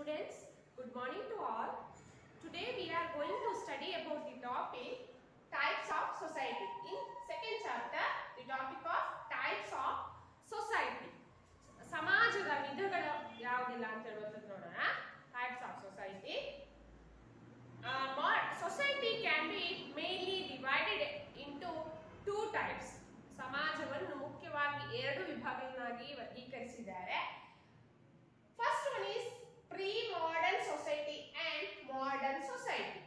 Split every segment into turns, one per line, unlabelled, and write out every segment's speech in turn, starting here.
students, good morning to all. Today we are going to study about the topic types of society. In second chapter, the topic of types of society. ಸಮಾಜದ ವಿಧಗಳು ಯಾವುದಿಲ್ಲ ಅಂತ ಹೇಳುವಂಥದ್ದು ನೋಡೋಣ. Types of society. Society can be mainly divided into two types. ಸಮಾಜವನ್ನು ಮುಖ್ಯವಾಗಿ ಎರಡು ವಿಭಾಗಗಳಾಗಿ ವರ್ಗೀಕರಿಸಿದ್ದಾರೆ. First one is pre-modern society and modern society.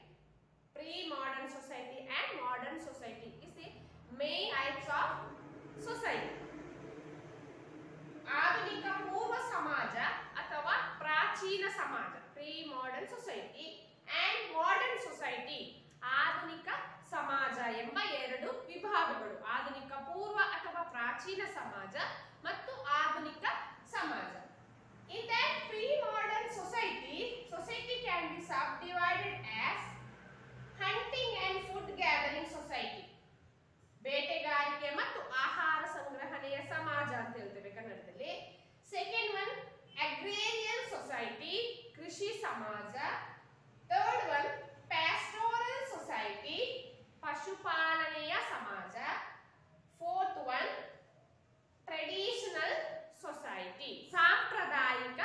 Pre-modern society and modern society is the main types of society. ಆಧುನಿಕ ಪೂರ್ವ ಸಮಾಜ ಅಥವಾ ಪ್ರಾಚೀನ ಸಮಾಜ, pre-modern society and modern society, ಆಧುನಿಕ ಸಮಾಜ ಎಂಬ ಎರಡು ವಿಭಾಗಗಳು. ಆಧುನಿಕ ಪೂರ್ವ ಅಥವಾ ಪ್ರಾಚೀನ ಸಮಾಜ ಮತ್ತು ಆಧುನಿಕ ಸಮಾಜ. In that pre-modern society, society can be subdivided as hunting and food gathering society. ಬೇಟೆಗಾರಿಕೆ ಮತ್ತು ಆಹಾರ ಸಂಗ್ರಹಣೆಯ ಸಮಾಜ ಅಂತ ಹೇಳ್ತೇವೆ ಕನ್ನಡದಲ್ಲಿ. ಸೆಕೆಂಡ್ ಒನ್ ಅಗ್ರೇರಿಯನ್ ಸೊಸೈಟಿ, ಕೃಷಿ ಸಮಾಜ. ಥರ್ಡ್ ಒನ್ ಪ್ಯಾಸ್ಟೋರಲ್ ಸೊಸೈಟಿ, ಪಶುಪಾಲನೆಯ ಸಮಾಜ. ಫೋರ್ತ್ ಒನ್ ಟ್ರೆಡಿಷನಲ್ ಸೊಸೈಟಿ, ಸಾಂಪ್ರದಾಯಿಕ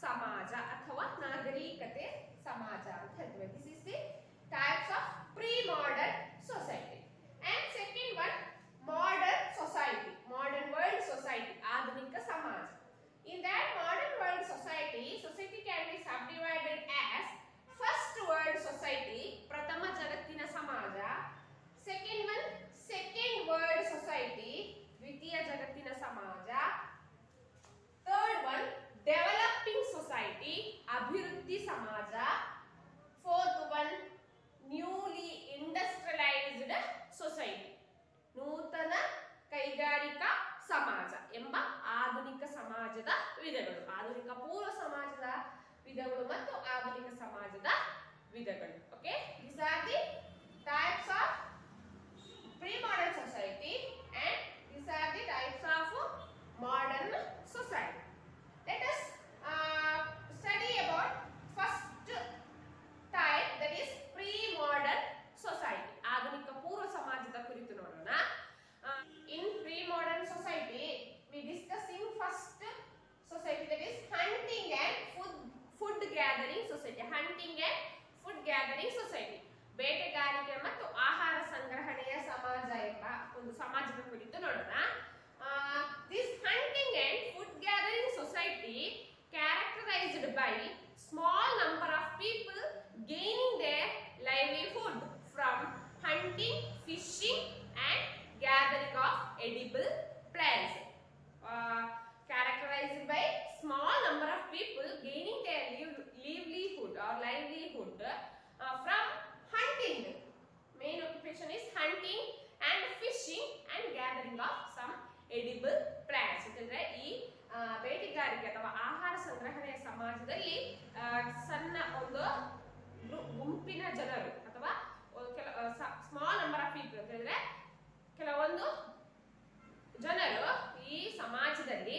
ಸಮಾಜ ಅಥವಾ ನಾಗರಿಕತೆ ಸಮಾಜ ಅಂತ ಹೇಳ್ತೇವೆ. This is the types of pre modern society. And second one modern society, modern world society, ಆಧುನಿಕ ಸಮಾಜ. In that modern world society, society can be subdivided as first world society, ಪ್ರಥಮ ಜಗತ್ತಿನ ಸಮಾಜ. Second one second world society, ದ್ವಿತೀಯ ಜಗತ್ತಿನ ಸಮಾಜ. Third one developing society, ಅಭಿವೃದ್ಧಿ ಸಮಾಜ. Fourth one newly industrialised society, ನೂತನ ಕೈಗಾರಿಕಾ ಸಮಾಜ ಎಂಬ ಆಧುನಿಕ ಸಮಾಜದ ವಿಧಗಳು. ಆಧುನಿಕ ಪೂರ್ವ ಸಮಾಜದ ವಿಧಗಳು ಮತ್ತು ಆಧುನಿಕ ಸಮಾಜದ ವಿಧಗಳು. Okay, these are the types of pre-modern society and these are the types of modern society. Let us study about first type, that is pre-modern society. ಆಧುನಿಕ ಪೂರ್ವ ಸಮಾಜದ ಕುರಿತು ನೋಡೋಣ. In pre-modern society we discussing first society, that is hunting and food gathering society. Hunting and food gathering society, ಬೇಟೆಗಾರಿಕೆ ಮತ್ತು ಆಹಾರ ಸಂಗ್ರಹಣೆಯ ಸಮಾಜ ಎಂಬ ಒಂದು ಸಮಾಜದ ಕುರಿತು ನೋಡೋಣ. This hunting and food gathering society characterized by small number of people gaining their livelihood from hunting, fishing and gathering of edible plants. Characterized by small number of people gaining their livelihood from hunting. Main occupation is hunting and fishing and gathering of some edible plants. ಅಂದ್ರೆ ಈ ಬೇಟೆಗಾರಿಕೆ ಅಥವಾ ಆಹಾರ ಸಂಗ್ರಹಣೆಯ ಸಮಾಜದಲ್ಲಿ ಸಣ್ಣ ಒಂದು ಗುಂಪಿನ ಜನರು ಅಥವಾ ಸ್ಮಾಲ್ ನಂಬರ್ ಆಫ್ ಪೀಪಲ್ ಅಂತ ಹೇಳಿದ್ರೆ ಕೆಲವೊಂದು ಜನರು ಈ ಸಮಾಜದಲ್ಲಿ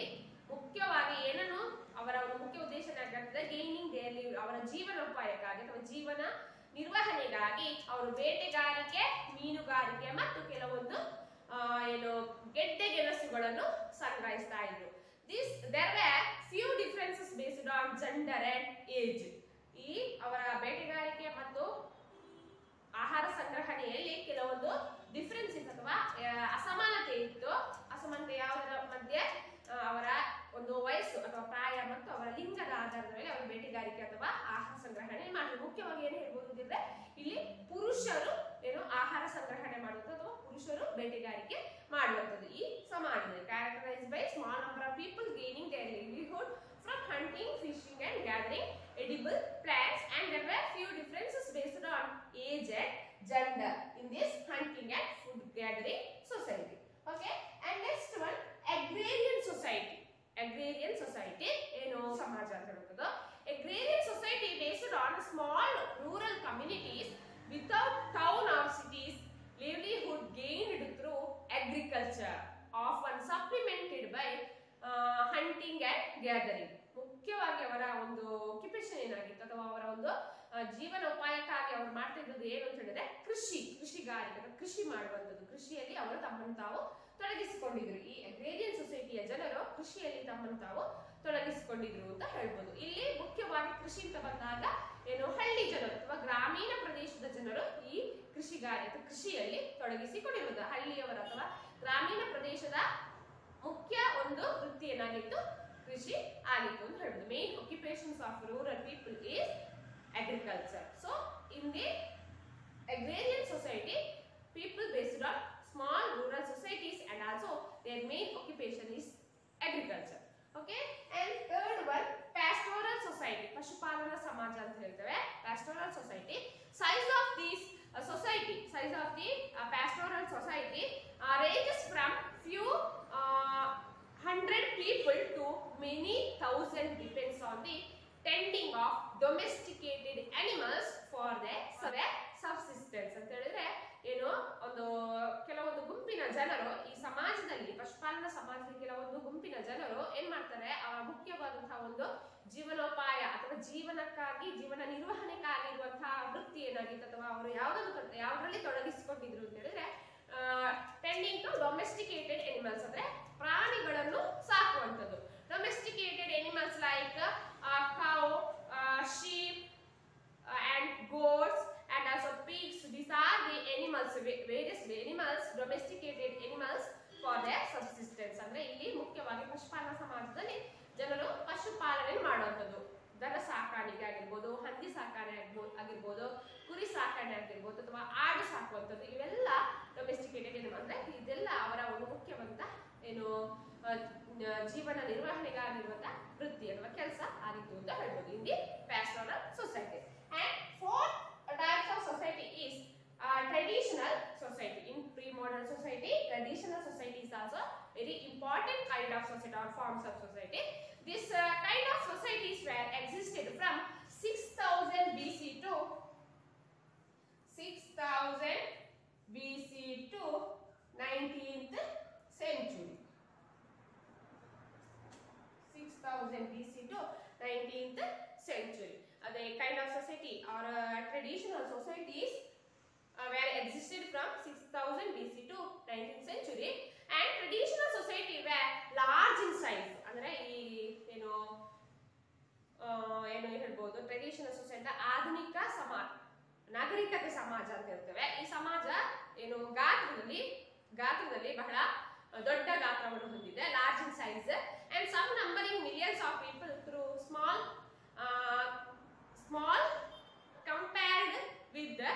ಮುಖ್ಯವಾಗಿ ಏನನ್ನು ಅವರ ಒಂದು ಮುಖ್ಯ ಉದ್ದೇಶ ಏನಾಗಿರ್ತದೆ, ಗೇನಿಂಗ್ ದೇರ್ ಲಿವ್, ಅವರ ಜೀವನೋಪಾಯಕ್ಕಾಗಿ ಅಥವಾ ಜೀವನ ನಿರ್ವಹಣೆಗಾಗಿ ಅವರು ಬೇಟೆಗಾರಿಕೆ, ಮೀನುಗಾರಿಕೆ ಮತ್ತು ಕೆಲವೊಂದು ಏನು ಗೆಡ್ಡೆ ಗೆಣಸುಗಳನ್ನು ಸಂಗ್ರಹಿಸ್ತಾ ಇದ್ರು. There were few differences based on gender and age. ಈ ಅವರ ಬೇಟೆಗಾರಿಕೆ ಮತ್ತು ಆಹಾರ ಸಂಗ್ರಹಣೆಯಲ್ಲಿ ಕೆಲವೊಂದು ಡಿಫರೆನ್ಸಸ್ ಅಥವಾ ಅಸಮಾನತೆ ಇತ್ತು. ಅಸಮಾನತೆ ಯಾವುದರ ಮಧ್ಯೆ ಅವರ ಒಂದು ವಯಸ್ಸು ಅಥವಾ ಪ್ರಾಯ ಮತ್ತು ಅವರ ಲಿಂಗದ ಆಧಾರದ ಮೇಲೆ ಅವರು ಬೇಟೆಗಾರಿಕೆ ಅಥವಾ ಆಹಾರ ಸಂಗ್ರಹಣೆ ಮಾಡಿದ್ರು. ಮುಖ್ಯವಾಗಿ ಏನು ಹೇಳ್ಬೋದು ಅಂದ್ರೆ ಇಲ್ಲಿ ಪುರುಷರು ಏನು ಆಹಾರ ಸಂಗ್ರಹಣೆ ಮಾಡುವಂಥದ್ದು ಅಥವಾ ಪುರುಷರು ಬೇಟೆಗಾರಿಕೆ ಮಾಡುವಂಥದ್ದು ಈ ಸಮಾಜದಲ್ಲಿ. Characterise by small number of people gaining their livelihood from hunting, fishing and gathering edible plants, and there were few differences based on age and gender in this hunting and food gathering society. Okay, and next one agrarian society. Agrarian society ಏನು ಸಮಾಜ ಅಂತ ಹೇಳುತ್ತದೆ. Agrarian society based on small rural communities without town or cities, livelihood gained through agriculture, often supplemented by hunting and gathering. ಮುಖ್ಯವಾಗಿ ಅವರ ಒಂದು occupation ಏನಾಗಿತ್ತು ಒಂದು ಜೀವನೋಪಾಯಕ್ಕಾಗಿ ಅವರು ಮಾಡ್ತಾ ಇದ್ದದ್ದು ಏನು ಅಂತ ಹೇಳಿದ್ರೆ ಕೃಷಿಗಾರಿಕೆ, ಕೃಷಿ ಮಾಡುವಂಥದ್ದು. ಕೃಷಿಯಲ್ಲಿ ಅವರು ತಮ್ಮನ್ನು ತಾವು ತೊಡಗಿಸಿಕೊಂಡಿದ್ರು. ಈ ಅಗ್ರೇರಿಯನ್ ಸೊಸೈಟಿಯ ಜನರು ಕೃಷಿಯಲ್ಲಿ ತಮ್ಮನ್ನು ತಾವು ತೊಡಗಿಸಿಕೊಂಡಿದ್ರು ಅಂತ ಹೇಳ್ಬೋದು. ಇಲ್ಲಿ ಮುಖ್ಯವಾಗಿ ಕೃಷಿ ಅಂತ ಬಂದಾಗ ಏನು ಹಳ್ಳಿ ಜನರು ಅಥವಾ ಗ್ರಾಮೀಣ ಪ್ರದೇಶದ ಜನರು ಈ ಕೃಷಿಯಲ್ಲಿ ತೊಡಗಿಸಿಕೊಂಡಿರುವುದು. ಹಳ್ಳಿಯವರ ಅಥವಾ ಗ್ರಾಮೀಣ ಪ್ರದೇಶದ ಮುಖ್ಯ ಒಂದು ವೃತ್ತಿ ಏನಾಗಿತ್ತು, ಕೃಷಿ ಆಗಿತ್ತು ಅಂತ ಹೇಳ್ಬೋದು. Main occupations of rural people is agriculture. So in the agrarian society, people based on small rural societies and also their main occupation is agriculture. Okay, and third one, pastoral society, pashupalana samaja anta heltave. Pastoral society, size of these size of the pastoral society ranges from few hundred people to many thousand, depends on the tending of domesticated animals for their subsistence ಅಂತ ಹೇಳಿದ್ರೆ ಏನು, ಒಂದು ಕೆಲವೊಂದು ಗುಂಪಿನ ಜನರು ಈ ಸಮಾಜದಲ್ಲಿ, ಪಶುಪಾಲನಾ ಸಮಾಜದಲ್ಲಿ ಕೆಲವೊಂದು ಗುಂಪಿನ ಜನರು ಏನ್ ಮಾಡ್ತಾರೆ, ಮುಖ್ಯವಾದಂತಹ ಒಂದು ಜೀವನೋಪಾಯ ಅಥವಾ ಜೀವನ ನಿರ್ವಹಣೆಗಾಗಿ ಇರುವಂತಹ ವೃತ್ತಿ ಏನಾಗಿತ್ತು ಅಥವಾ ಅವರು ಯಾವ್ದ್ರಲ್ಲಿ ತೊಡಗಿಸಿಕೊಂಡಿದ್ರು ಅಂತ ಹೇಳಿದ್ರೆ ಟೆಂಡಿಂಗ್ ಟು ಡೊಮೆಸ್ಟಿಕೇಟೆಡ್ ಎನಿಮಲ್ಸ್, ಅಂದ್ರೆ ಪ್ರಾಣಿಗಳನ್ನು ಸಾಕುವಂಥದ್ದು. Domesticated animals like cow, sheep and goats and also pigs. These are the animals, various animals, domesticated animals for their subsistence. ಅಂದ್ರೆ ಇಲ್ಲಿ ಮುಖ್ಯವಾಗಿ ಪಶುಪಾಲನಾ ಸಮಾಜದಲ್ಲಿ ಜನರು ಪಶುಪಾಲನೆ ಮಾಡುವಂಥದ್ದು. ದನ ಸಾಕಾಣಿಕೆ ಆಗಿರ್ಬೋದು, ಹಂದಿ ಸಾಕಾಣೆ ಆಗಿರ್ಬೋದು, ಕುರಿ ಸಾಕಾಣೆ ಆಗಿರ್ಬೋದು, ಅಥವಾ ಆಡು ಸಾಕುವಂಥದ್ದು, ಇವೆಲ್ಲ ಡೊಮೆಸ್ಟಿಕೇಟೆಡ್ ಎನಿಮಲ್. ಅಂದ್ರೆ ಇದೆಲ್ಲ ಅವರ ಒಂದು ಮುಖ್ಯವಂತ ಏನು ಜೀವನ ನಿರ್ವಹಣೆಗಾಗಿರುವಂತಹ ವೃತ್ತಿ ಅಥವಾ ಕೆಲಸ ಆಗಿತ್ತು ಅಂತ ಹೇಳ್ಬೋದು in the pastoral society. And fourth type of society is traditional society. In pre-modern society, traditional society is also very important kind of society or forms of society. This kind of societies were existed from 6000 BC to 19th century. 6000 BC to 19th century. The kind of society or traditional societies were existed from 6000 BC to 19th century, and traditional society were large in size. ಅಂದ್ರೆ ಈ ಏನು ಹೇಳ್ಬೋದು, traditional society ಆಧುನಿಕ ನಾಗರಿಕತೆ ಸಮಾಜ ಅಂತ ಹೇಳ್ತೇವೆ. ಈ ಸಮಾಜ ಏನು ಗಾತ್ರದಲ್ಲಿ ಬಹಳ ದೊಡ್ಡ ಗಾತ್ರವನ್ನು ಹೊಂದಿದೆ, large in size, and some numbering millions of people through small compared with the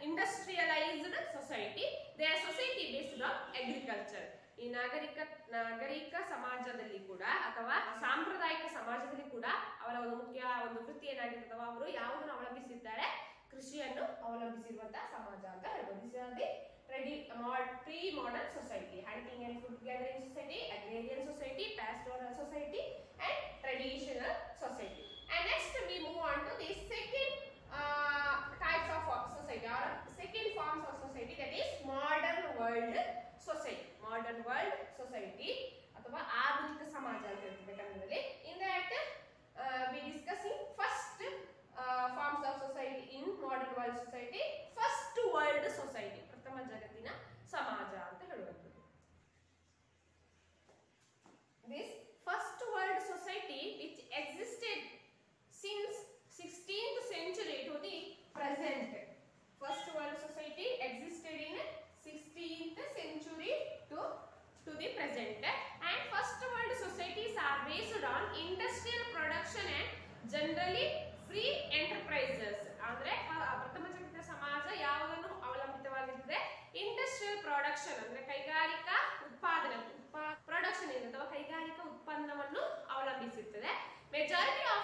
industrialized society. Their society based on agriculture. ಈ ನಾಗರಿಕ ಸಮಾಜದಲ್ಲಿ ಕೂಡ ಅಥವಾ ಸಾಂಪ್ರದಾಯಿಕ ಸಮಾಜದಲ್ಲಿ ಕೂಡ ಅವರ ಒಂದು ಮುಖ್ಯ ಒಂದು ವೃತ್ತಿ ಏನಾಗಿರ್ತದೆ, ಅವರು ಯಾವುದನ್ನು ಅವಲಂಬಿಸಿದ್ದಾರೆ, ಕೃಷಿಯನ್ನು ಅವಲಂಬಿಸಿರುವಂತಹ ಸಮಾಜ ಅಂತ ಹೇಳ್ಬೋದು. Pre-modern society, hunting and food gathering society, agrarian society, pastoral society, and traditional society. And next we move on to the second types of society or second forms of society, that is modern world society. Modern world society ಅಥವಾ ಆಧುನಿಕ ಸಮಾಜ ಅಂತ ಹೇಳ್ತೀವಿ ಕನ್ನಡದಲ್ಲಿ. In that we discussing first forms of society in modern world society. First world society, ಪ್ರಥಮ ಜಗತ್ತಿನ ಸಮಾಜ ಅಂತ ಹೇಳುವಂಥದ್ದು. This first world society which existed since 16th century to the present. First world society existed in 16th century to the present, and first world societies are based on industrial production and generally free enterprises. ಅಂದ್ರೆ ಪ್ರಥಮ ಜಗತ್ತಿನ ಸಮಾಜ ಯಾವುದನ್ನು ಅವಲಂಬಿತವಾಗಿರುತ್ತದೆ, industrial production ಅಂದ್ರೆ ಕೈಗಾರಿಕಾ ಉತ್ಪಾದನೆ, production ಅಥವಾ ಕೈಗಾರಿಕಾ ಉತ್ಪನ್ನವನ್ನು ಅವಲಂಬಿಸಿರುತ್ತದೆ. Majority of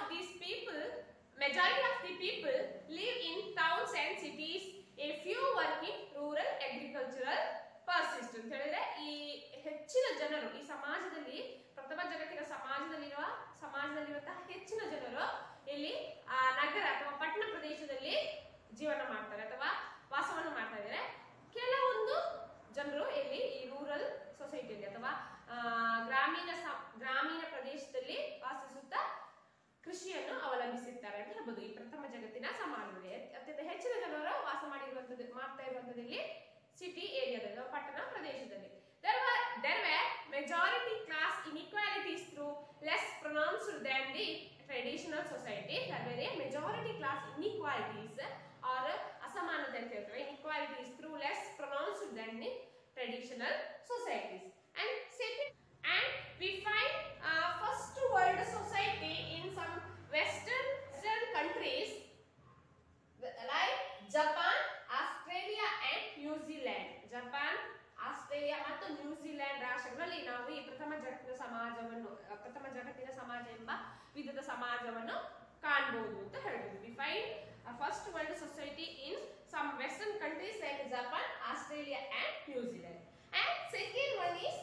the people live in towns and cities. A few work in rural agricultural persist. ಅಂತ ಹೇಳಿದ್ರೆ ಈ ಹೆಚ್ಚಿನ ಜನರು ಈ ಸಮಾಜದಲ್ಲಿ, ಪ್ರಥಮ ಜಗತ್ತಿನ ಸಮಾಜದಲ್ಲಿರುವಂತಹ ಹೆಚ್ಚಿನ ಜನರು ಇಲ್ಲಿ ನಗರ ಅಥವಾ ಪಟ್ಟಣ ಪ್ರದೇಶದಲ್ಲಿ ಜೀವನ ಮಾಡ್ತಾರೆ ಅಥವಾ ವಾಸವನ್ನು ಮಾಡ್ತಾ ಇದ್ದಾರೆ. ಕೆಲವೊಂದು ಜನರು ಇಲ್ಲಿ ಈ ರೂರಲ್ ಸೊಸೈಟಿಯಲ್ಲಿ ಅಥವಾ ಗ್ರಾಮೀಣ ಪ್ರದೇಶದಲ್ಲಿ ವಾಸಿಸುತ್ತಾ ಕೃಷಿಯನ್ನು ಅವಲಂಬಿಸಿರ್ತಾರೆ ಅಂತ ಹೇಳ್ಬೋದು ಈ ಪ್ರಥಮ ಜಗತ್ತಿನ ಸಮಾಜದಲ್ಲಿ. ಅತ್ಯಂತ ಹೆಚ್ಚಿನ ಜನರು ವಾಸ ಮಾಡ್ತಾ ಇರುವಂತದ್ದು ಇಲ್ಲಿ ಸಿಟಿ ಏರಿಯಾದಲ್ಲಿ, ಪಟ್ಟಣ ಪ್ರದೇಶದಲ್ಲಿ. There were majority class inequalities through less pronounced than the traditional society. There were majority class inequalities or ಅಸಮಾನತೆ ಅಂತ ಹೇಳ್ತೇವೆ, inequalities through less pronounced than the traditional societies. And second, and we find first world society in some western countries like Japan, Australia and New Zealand. Japan, Australia ಮತ್ತು New Zealand ರಾಷ್ಟ್ರಗಳಲ್ಲಿ ನಾವು ಈ ಪ್ರಥಮ ಜಗತ್ತಿನ ಸಮಾಜ ಎಂಬ ವಿಧದ ಸಮಾಜವನ್ನು ಕಾಣಬಹುದು ಅಂತ ಹೇಳ್ಬೋದು. We find a first world society in some western countries like Japan, Australia and New Zealand. And second one is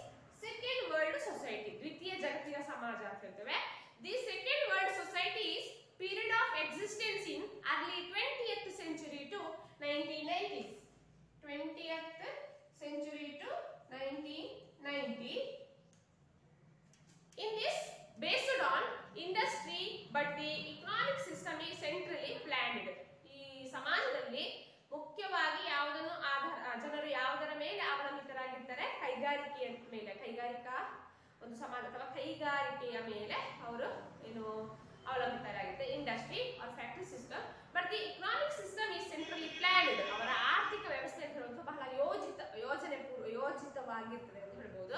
second world society, ದ್ವಿತೀಯ ಜಗತ್ತಿನ ಸಮಾಜ ಅಂತ ಹೇಳ್ತೇವೆ. The second world society is period of existence in early 20th century to 1990s. 20th century to 1990. In this, based on industry, but the economic system is centrally planned. ಈ ಸಮಾಜದಲ್ಲಿ ಮುಖ್ಯವಾಗಿ ಯಾವುದನ್ನು ಜನರು ಯಾವುದರ ಮೇಲೆ ಅವಲಂಬಿತರಾಗಿರ್ತಾರೆ, ಕೈಗಾರಿಕೆಯ ಮೇಲೆ, ಕೈಗಾರಿಕಾ ಒಂದು ಸಮಾಜ ಅಥವಾ ಕೈಗಾರಿಕೆಯ ಮೇಲೆ ಅವರು ಏನು ಅವಲಂಬಿತರಾಗಿರ್ತಾರೆ, industry or factory system. But the economic system is centrally planned. ಅವರ ಆರ್ಥಿಕ ವ್ಯವಸ್ಥೆ ಅಂತ ಹೇಳುವುದು ಬಹಳ ಯೋಜಿತವಾಗಿರ್ತದೆ ಅಂತ ಹೇಳ್ಬೋದು.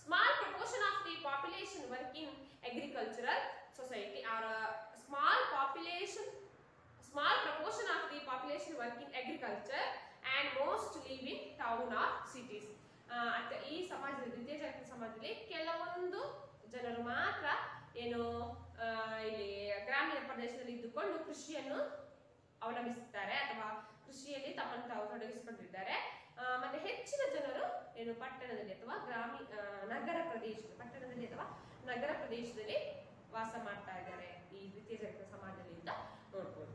Small proportion of the population work in agricultural society or small proportion of the population work in agriculture and most live in town or cities. ಈ ಸಮಾಜದಲ್ಲಿ, ದ್ವಿತೀಯ ಜಗತ್ತಿನ ಸಮಾಜದಲ್ಲಿ ಕೆಲವೊಂದು ಜನರು ಮಾತ್ರ ಏನು ಇಲ್ಲಿ ಗ್ರಾಮೀಣ ಪ್ರದೇಶದಲ್ಲಿ ಇದ್ದುಕೊಂಡು ಕೃಷಿಯನ್ನು ಅವಲಂಬಿಸುತ್ತಾರೆ ಅಥವಾ ಕೃಷಿಯಲ್ಲಿ ತಮ್ಮನ್ನು ತಾವು ತೊಡಗಿಸಿಕೊಂಡಿದ್ದಾರೆ. ಮತ್ತೆ ಹೆಚ್ಚಿನ ಜನರು ಏನು ಪಟ್ಟಣದಲ್ಲಿ ಅಥವಾ ನಗರ ಪ್ರದೇಶದಲ್ಲಿ ವಾಸ ಮಾಡ್ತಾ ಇದ್ದಾರೆ ಈ ದ್ವಿತೀಯ ಜಗತ್ತಿನ ಸಮಾಜದಲ್ಲಿ ಅಂತ ನೋಡ್ಬೋದು.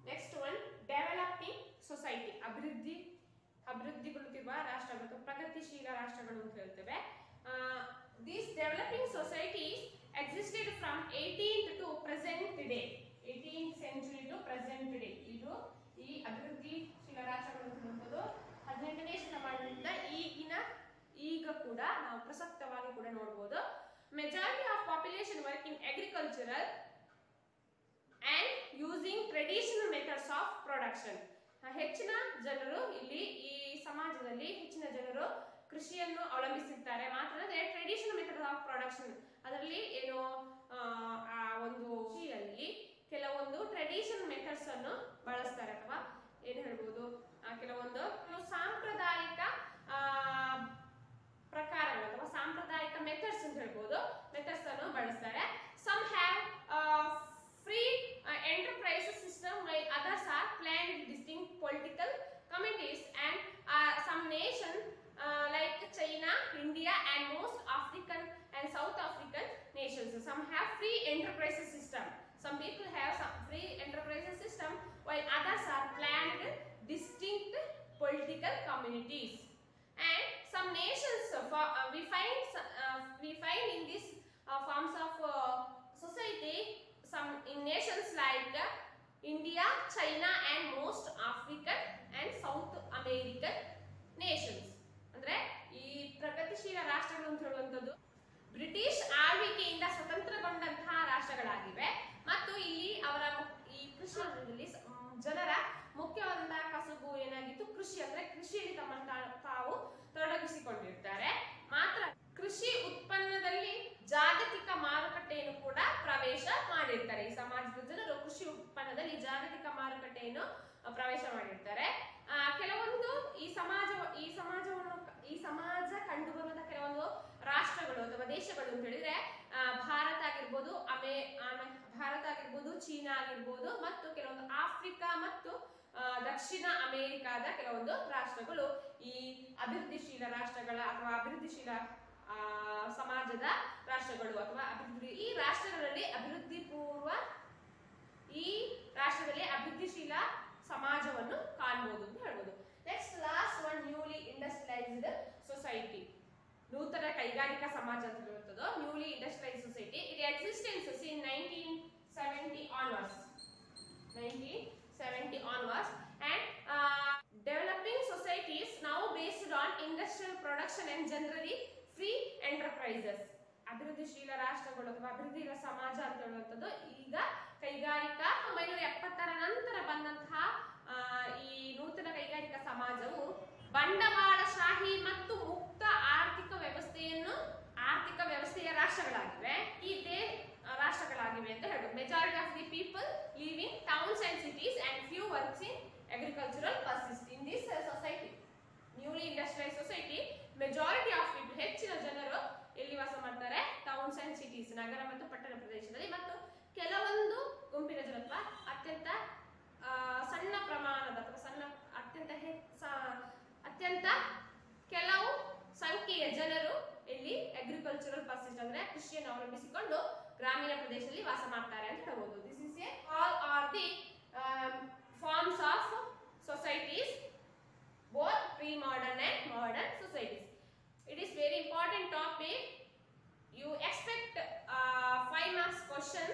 ನೆಕ್ಸ್ಟ್ ಒನ್ ಡೆವಲಪಿಂಗ್ ಸೊಸೈಟಿ, ಅಭಿವೃದ್ಧಿಗೊಳ್ಳುತ್ತಿರುವ ರಾಷ್ಟ್ರಗಳು, ಪ್ರಗತಿಶೀಲ ರಾಷ್ಟ್ರಗಳು ಅಂತ ಹೇಳ್ತೇವೆ. These developing societies existed from 18th to present day. 18th century to present day. ಇದು ಈ ಅಭಿವೃದ್ಧಿಶೀಲ ರಾಷ್ಟ್ರಗಳು ಅನ್ನುವುದು 18ನೇ ಶತಮಾನದಿಂದ ಈಗ ಕೂಡ ನಾವು ಪ್ರಸಕ್ತವಾಗಿ ಕೂಡ ನೋಡಬಹುದು. Majority of population work in agricultural and using traditional methods of production. ಹೆಚ್ಚಿನ ಜನರು ಇಲ್ಲಿ ಈ ಸಮಾಜದಲ್ಲಿ ಹೆಚ್ಚಿನ ಜನರು ಕೃಷಿಯನ್ನು ಅವಲಂಬಿಸಿರ್ತಾರೆ. ಮಾತ್ರ ಅಲ್ಲದೆ ಟ್ರೆಡಿಷನಲ್ ಮೆಥಡ್ ಆಫ್ ಪ್ರೊಡಕ್ಷನ್, ಅದರಲ್ಲಿ ಏನು ಆ ಒಂದು ಕೃಷಿಯಲ್ಲಿ ಕೆಲವೊಂದು ಟ್ರೆಡಿಷನಲ್ ಮೆಥಡ್ಸ್ ಅನ್ನು ಬಳಸ್ತಾರೆ ಅಥವಾ ಏನು ಹೇಳ್ಬೋದು, ಕೆಲವೊಂದು ಸಾಂಪ್ರದಾಯಿಕ ಪ್ರಕಾರಗಳು ಅಥವಾ ಸಾಂಪ್ರದಾಯಿಕ ಮೆಥಡ್ಸ್ ಅಂತ ಹೇಳ್ಬೋದು, ಮೆಥಡ್ಸ್ ಅನ್ನು ಬಳಸ್ತಾರೆ. Some have free enterprise system while others are planned distinct political committees and some nation like China, India and most African and South African nations. Some have free enterprise system. Some people have some free enterprise system while others are planned distinct political communities. And some nations we find in this forms of society, some in nations like India, China and most African and South American nations. ಅಂದ್ರೆ ಈ ಪ್ರಗತಿಶೀಲ ರಾಷ್ಟ್ರಗಳು ಅಂತ ಹೇಳುವಂಥದ್ದು British ಆಳ್ವಿಕೆಯಿಂದ ಸ್ವತಂತ್ರಗೊಂಡಂತಹ ರಾಷ್ಟ್ರಗಳಾಗಿವೆ ಮತ್ತು ಇಲ್ಲಿ ಅವರ ಈ ಕೃಷಿಯಲ್ಲಿ ಜನರ ಮುಖ್ಯವಾದಂತಹ ಕಸುಬು ಏನಾಗಿತ್ತು, ಕೃಷಿ. ಅಂದ್ರೆ ಕೃಷಿಯಲ್ಲಿ ತಮ್ಮನ್ನು ತಾವು ತೊಡಗಿಸಿಕೊಂಡಿರ್ತಾರೆ. ಮಾತ್ರ ಕೃಷಿ ಉತ್ಪನ್ನದಲ್ಲಿ ಜಾಗತಿಕ ಮಾರುಕಟ್ಟೆಯನ್ನು ಕೂಡ ಪ್ರವೇಶ ಮಾಡಿರ್ತಾರೆ. ಈ ಸಮಾಜದ ಜನರು ಕೃಷಿ ಉತ್ಪನ್ನದಲ್ಲಿ ಜಾಗತಿಕ ಮಾರುಕಟ್ಟೆಯನ್ನು ಪ್ರವೇಶ ಮಾಡಿರ್ತಾರೆ. ಕೆಲವೊಂದು ಈ ಸಮಾಜ ಕಂಡು ಬರುವಂತಹ ಕೆಲವೊಂದು ರಾಷ್ಟ್ರಗಳು ಅಥವಾ ದೇಶಗಳು ಅಂತ ಹೇಳಿದ್ರೆ ಭಾರತ ಆಗಿರ್ಬೋದು, ಚೀನಾ ಆಗಿರ್ಬೋದು ಮತ್ತು ಕೆಲವೊಂದು ಆಫ್ರಿಕಾ ಮತ್ತು ದಕ್ಷಿಣ ಅಮೆರಿಕಾದ ಕೆಲವೊಂದು ರಾಷ್ಟ್ರಗಳು ಈ ಅಭಿವೃದ್ಧಿಶೀಲ ರಾಷ್ಟ್ರಗಳ ಅಥವಾ ಅಭಿವೃದ್ಧಿಶೀಲ ಸಮಾಜದ ರಾಷ್ಟ್ರಗಳು ಅಥವಾ ಈ ರಾಷ್ಟ್ರಗಳಲ್ಲಿ ಅಭಿವೃದ್ಧಿಶೀಲ ಸಮಾಜವನ್ನು ಕಾಣಬಹುದು ಅಂತ ಹೇಳ್ಬೋದು. Next last one, newly industrialised society, ನೂತನ ಕೈಗಾರಿಕಾ ಸಮಾಜ ಅಂತ ಹೇಳುವಂಥದ್ದು newly industrialised society. It existence in 19 generally free enterprises. ಅಭಿವೃದ್ಧಿಶೀಲ ರಾಷ್ಟ್ರಗಳು ಅಥವಾ ಅಭಿವೃದ್ಧಿಶೀಲ ಸಮಾಜ ಅಂತ ಹೇಳುವಂಥದ್ದು ಈಗ ಕೈಗಾರಿಕಾ 1970ರ ನಂತರ ಬಂದಂತಹ ಈ ನೂತನ ಕೈಗಾರಿಕಾ ಸಮಾಜವು ಬಂಡವಾಳಶಾಹಿ ಮತ್ತು ಮುಕ್ತ ಆರ್ಥಿಕ ವ್ಯವಸ್ಥೆಯ ರಾಷ್ಟ್ರಗಳಾಗಿವೆ. ರಾಷ್ಟ್ರಗಳಾಗಿವೆ ಅಂತ ಹೇಳ್ಬೋದು. Majority of the people live in towns and cities and few works in agricultural persist in this society. Newly industrialized society, majority of people, ಹೆಚ್ಚಿನ ಜನರು ಎಲ್ಲಿ ವಾಸ ಮಾಡ್ತಾರೆ? ಟೌನ್ಸ್ ಅಂಡ್ ಸಿಟೀಸ್, ನಗರ ಮತ್ತು ಪಟ್ಟಣ ಪ್ರದೇಶದಲ್ಲಿ, ಮತ್ತು ಕೆಲವೊಂದು ಗುಂಪಿನ ಜನ ಅಥವಾ ಅತ್ಯಂತ ಸಣ್ಣ ಪ್ರಮಾಣದ ಅಥವಾ ಅತ್ಯಂತ ಕೆಲವು ಸಂಖ್ಯೆಯ ಜನರು ಇಲ್ಲಿ ಅಗ್ರಿಕಲ್ಚರಲ್ ಪರ್ಸಿಸ್ಟ್ ಅಂದ್ರೆ ಕೃಷಿಯನ್ನು ಅವಲಂಬಿಸಿಕೊಂಡು ಗ್ರಾಮೀಣ ಪ್ರದೇಶದಲ್ಲಿ ವಾಸ ಮಾಡ್ತಾರೆ ಅಂತ ಹೇಳ್ಬೋದು. This is all are the forms of societies, both pre-modern and modern societies. It is very important topic. You expect 5 marks question